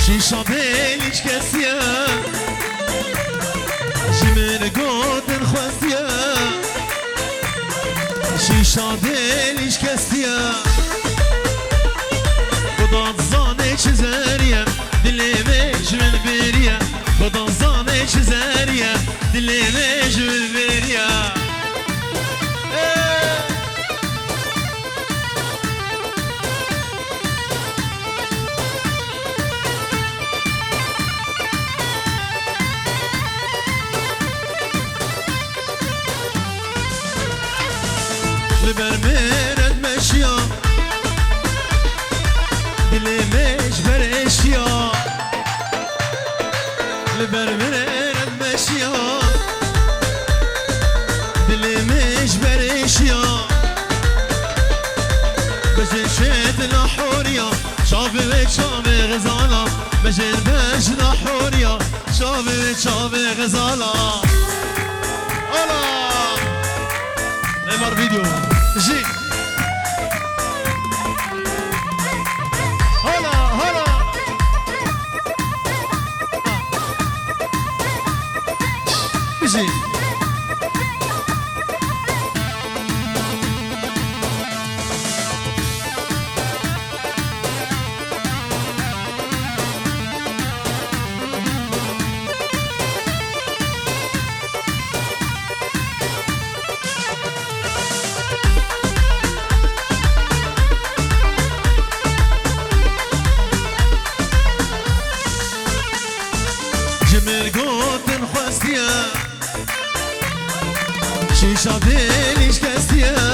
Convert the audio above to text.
شیشا بیلیش کسیه جمن گودن خوستیه شیشا بیلیش کسیه خدا زانه چیزریه دلمه جمن بریه خدا زانه چیزریه دلمه جمن بریه برمرد مشیا دلی مش بر اشیا برمرد مشیا دلی مش بر اشیا بجشت لحوريا شافي شافي غزالة بجن بج لحوريا شافي شافي غزالة الله نمر فيديو جي هلا هلا جي شیشا دلیش کسیه